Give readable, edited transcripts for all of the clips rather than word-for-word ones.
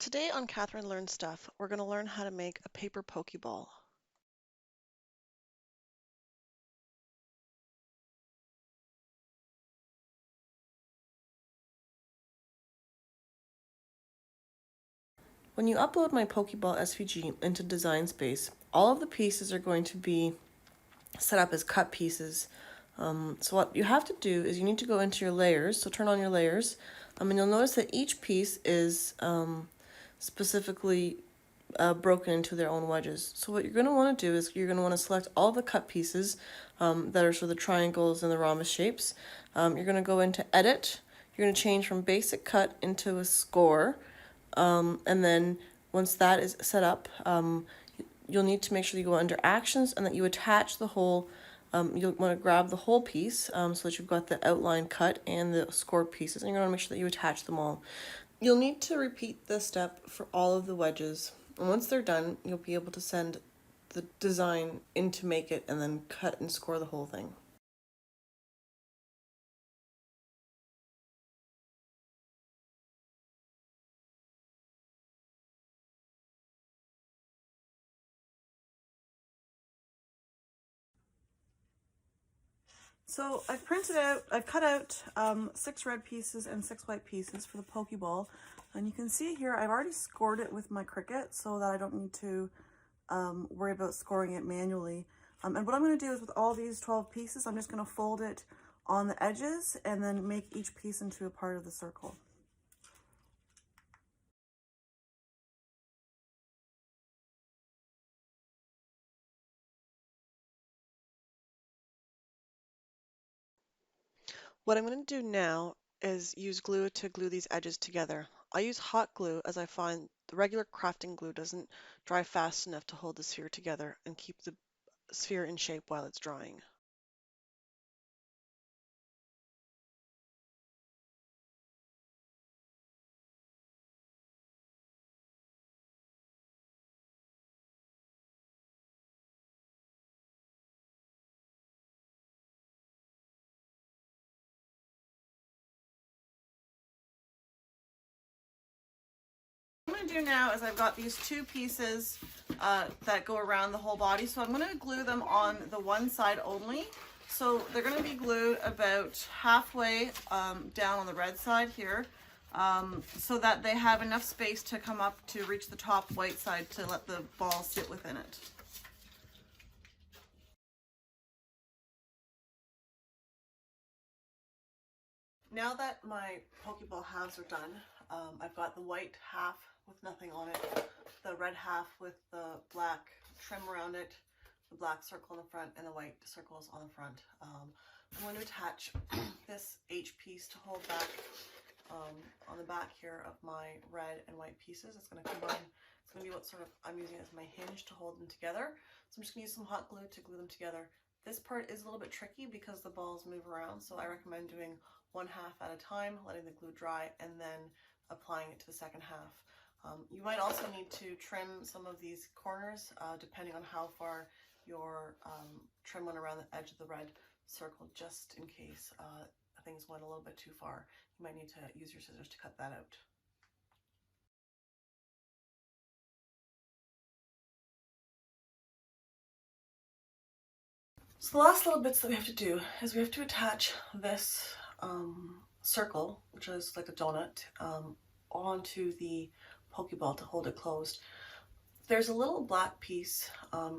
Today on Catherine Learns Stuff, we're going to learn how to make a paper Pokeball. When you upload my Pokeball SVG into Design Space, all of the pieces are going to be set up as cut pieces. So what you have to do is you need to go into your layers, so turn on your layers, and you'll notice that each piece is specifically broken into their own wedges. So what you're going to want to do is you're going to want to select all the cut pieces that are sort of the triangles and the rhombus shapes. You're going to go into Edit. You're going to change from Basic Cut into a Score. And then once that is set up, you'll need to make sure you go under Actions and that you attach the whole. You'll want to grab the whole piece so that you've got the outline cut and the score pieces, and you're going to make sure that you attach them all. You'll need to repeat this step for all of the wedges. And once they're done, you'll be able to send the design into Make It and then cut and score the whole thing. So I've cut out 6 red pieces and 6 white pieces for the Pokeball. And you can see here, I've already scored it with my Cricut so that I don't need to worry about scoring it manually. And what I'm going to do is with all these 12 pieces, I'm just going to fold it on the edges and then make each piece into a part of the circle. What I'm going to do now is use glue to glue these edges together. I use hot glue as I find the regular crafting glue doesn't dry fast enough to hold the sphere together and keep the sphere in shape while it's drying. What I'm going to do now is I've got these 2 pieces that go around the whole body, so I'm going to glue them on the one side only. So they're going to be glued about halfway down on the red side here, so that they have enough space to come up to reach the top white side to let the ball sit within it. Now that my Pokeball halves are done, I've got the white half with nothing on it, the red half with the black trim around it, the black circle in the front, and the white circles on the front. I'm going to attach this H piece to hold back on the back here of my red and white pieces. It's going to combine. It's going to be what sort of I'm using as my hinge to hold them together. So I'm just going to use some hot glue to glue them together. This part is a little bit tricky because the balls move around, so I recommend doing one half at a time, letting the glue dry, and then applying it to the second half. You might also need to trim some of these corners depending on how far your trim went around the edge of the red circle, just in case things went a little bit too far. You might need to use your scissors to cut that out. So the last little bits that we have to do is we have to attach this circle, which is like a donut, onto the Pokeball to hold it closed. There's a little black piece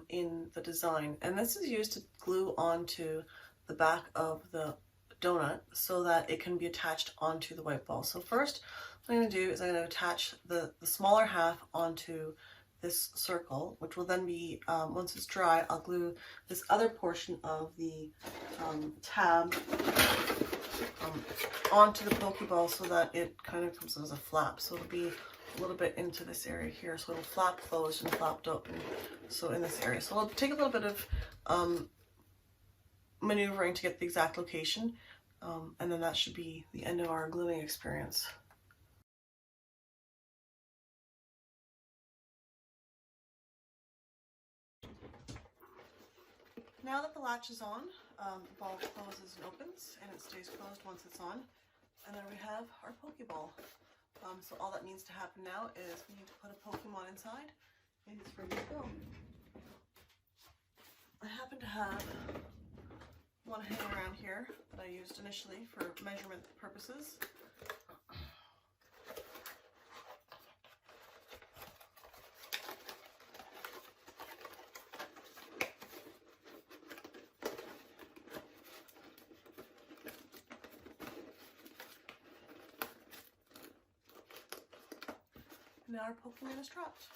in the design, and this is used to glue onto the back of the donut so that it can be attached onto the white ball. So first, what I'm going to do is I'm going to attach the smaller half onto this circle, which will then be, once it's dry, I'll glue this other portion of the tab onto the Pokeball so that it kind of comes as a flap. So it'll be a little bit into this area here, so it'll flap closed and flapped open, so in this area. So it'll take a little bit of maneuvering to get the exact location, and then that should be the end of our gluing experience. Now that the latch is on, the ball closes and opens, and it stays closed once it's on. And then we have our Pokeball. So all that needs to happen now is we need to put a Pokemon inside and it's ready to go. I happen to have one hanging around here that I used initially for measurement purposes. Now our Pokemon is trapped.